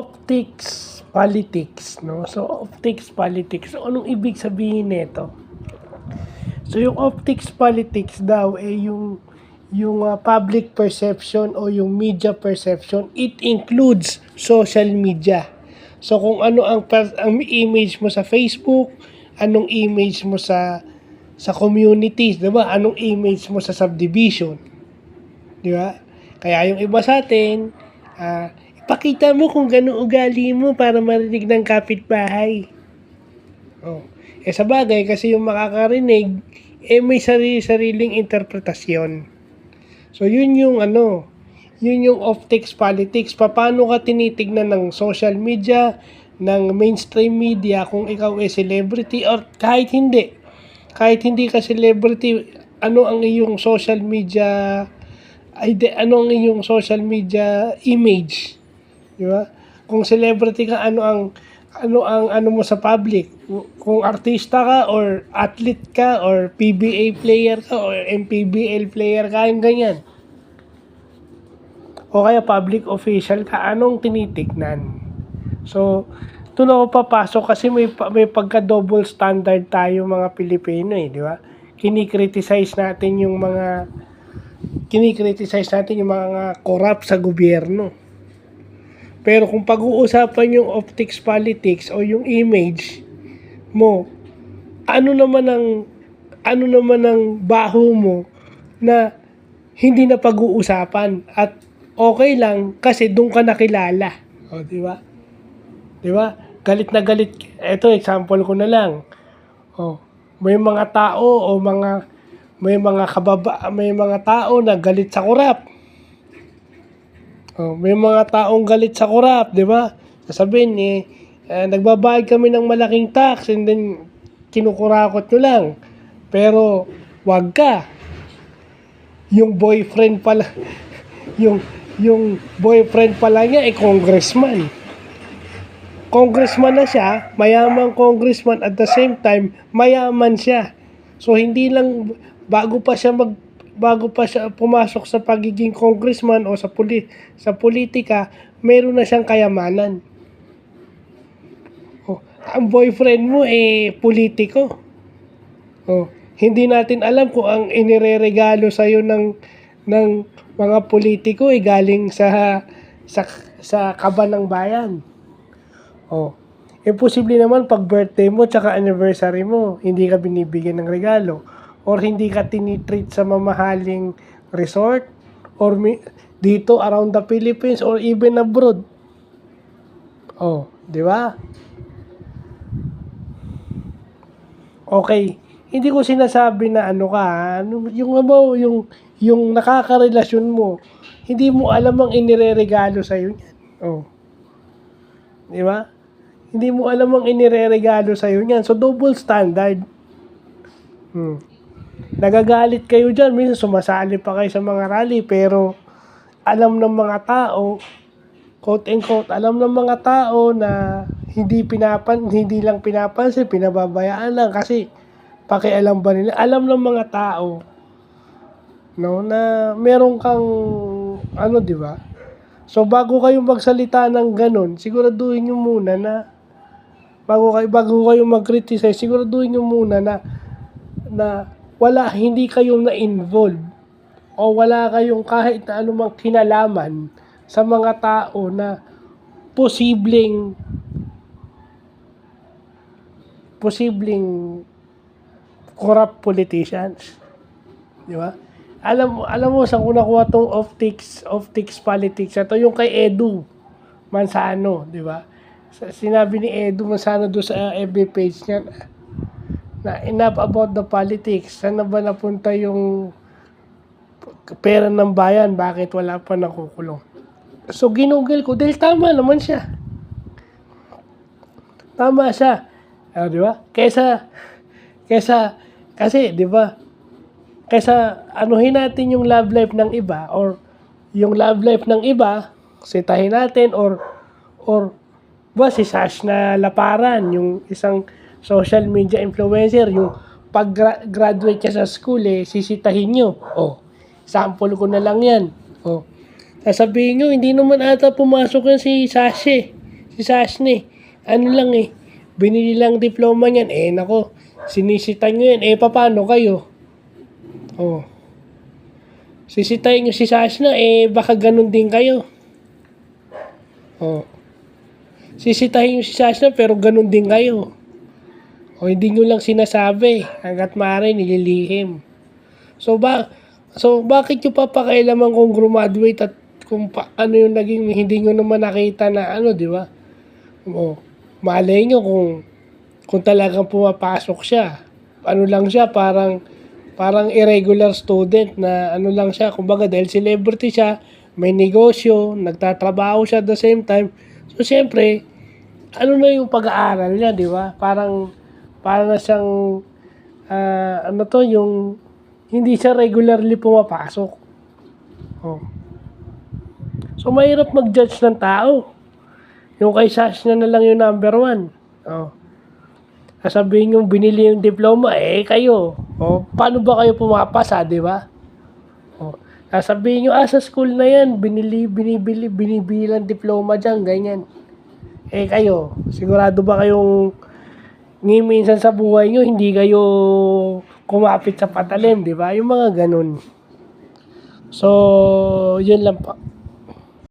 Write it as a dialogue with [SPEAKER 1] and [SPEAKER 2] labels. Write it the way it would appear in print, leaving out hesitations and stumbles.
[SPEAKER 1] Optics politics, no? So, optics politics. So, anong ibig sabihin nito? So, yung optics politics daw yung public perception o yung media perception, it includes social media. So, kung ano ang image mo sa Facebook, anong image mo sa communities, 'di ba? Anong image mo sa subdivision, 'di ba? Kaya yung iba sa atin, ipakita mo kung gano'ng ugali mo para marinig ng kapitbahay. Oh. Sa bagay, kasi yung makakarinig, may sarili-sariling interpretasyon. So, yun yung optics politics. Paano ka tinitignan ng social media, ng mainstream media kung ikaw ay celebrity or kahit hindi. Kahit hindi ka celebrity, ano ang iyong social media image, di ba? Kung celebrity ka, ano mo sa public? Kung artista ka or athlete ka or PBA player ka or MPBL player ka, yung ganyan. O kaya public official ka, anong tinitignan? So, doon ako papasok kasi may pagka-double standard tayo mga Pilipino di ba? Kinikriticize natin yung mga corrupt sa gobyerno. Pero kung pag-uusapan yung optics politics o yung image mo, ano naman ang baho mo na hindi na pag-uusapan at okay lang kasi doon ka nakilala. O, di ba? Di ba? Galit na galit. Ito, example ko na lang. May mga tao may mga tao na galit sa korap. May mga taong galit sa korap, di ba? Sasabihin, nagbabayad kami ng malaking tax and then kinukurakot nyo lang. Pero, wag ka. Yung boyfriend pala, yung boyfriend pala niya congressman. Congressman na siya, mayamang congressman, at the same time, mayaman siya. So, hindi lang, bago pa siya pumasok sa pagiging congressman o sa politika, meron na siyang kayamanan. Ang boyfriend mo politiko. Hindi natin alam kung ang inireregalo sa'yo ng mga politiko galing sa kaban ng bayan. Imposible naman pag birthday mo tsaka anniversary mo, hindi ka binibigyan ng regalo or hindi ka tinitreat sa mamahaling resort or dito around the Philippines or even abroad. Di ba? Okay, hindi ko sinasabi na yung nakakarelasyon mo, hindi mo alam ang inireregalo sa'yo niyan. Di ba? Hindi mo alam ang inireregalo sa'yo niyan. So, double standard. Nagagalit kayo dyan. Minsan sumasali pa kayo sa mga rally. Pero, alam ng mga tao, quote and quote, alam ng mga tao na hindi lang pinapansin, pinababayaan lang. Kasi, pakialam ba nila? Alam ng mga tao, na meron kang, di ba? So, bago kayo magsalita ng ganun, siguraduhin nyo muna na bago kayo mag-criticize, siguraduhin nyo muna na hindi kayong na-involved o wala kayong kahit na anumang kinalaman sa mga tao na posibleng corrupt politicians. Di ba? Alam mo saan ko nakuha tong optics politics. Ito yung kay Edu Manzano, di ba? Sinabi ni Edu Manzano doon sa FB page niya na enough about the politics. Saan na ba napunta yung pera ng bayan? Bakit wala pa nakukulong? So, ginugol ko dahil tama naman siya. Tama siya. Di ba? Kasi, di ba? Kaysa anuhin natin yung love life ng iba or yung love life ng iba, sitahin natin or si Sash na Laparan, yung isang social media influencer, yung pag-graduate niya sa school, sisitahin nyo. Sample ko na lang yan. Sasabihin nyo, hindi naman ata pumasok yan si Sash si Sashne. Ano lang eh, binili lang diploma niyan. Eh, nako, sinisita nyo yan. Eh, paano kayo? Oh. Sisitayin nyo si Sashna, eh, baka ganun din kayo. Oh. Sisitahin nyo si Sashna, pero ganun din kayo. O hindi nyo lang sinasabi hanggat maaari nililihim. So bakit nyo papakailaman kung graduate at kung ano yung naging hindi nyo naman nakita na ano, di ba? O, malay nyo kung talagang pumapasok siya. Ano lang siya, parang irregular student na ano lang siya. Kumbaga dahil celebrity siya, may negosyo, nagtatrabaho siya at the same time. So siyempre, ano na yung pag-aaral niya, di ba? Parang na siyang, ano to, yung hindi siya regularly pumapasok. Oh. So, mahirap mag-judge ng tao. Yung kay Sash na lang yung number 1. Oh. Sasabihin yung binili yung diploma, eh kayo. Oh, paano ba kayo pumapasa, di ba? Oh. Sasabihin nyo, sa school na yan, binibilang diploma dyan, ganyan. Eh kayo, sigurado ba kayong minsan sa buhay nyo, hindi kayo kumapit sa patalim, di ba? Yung mga ganun. So, yun lang po.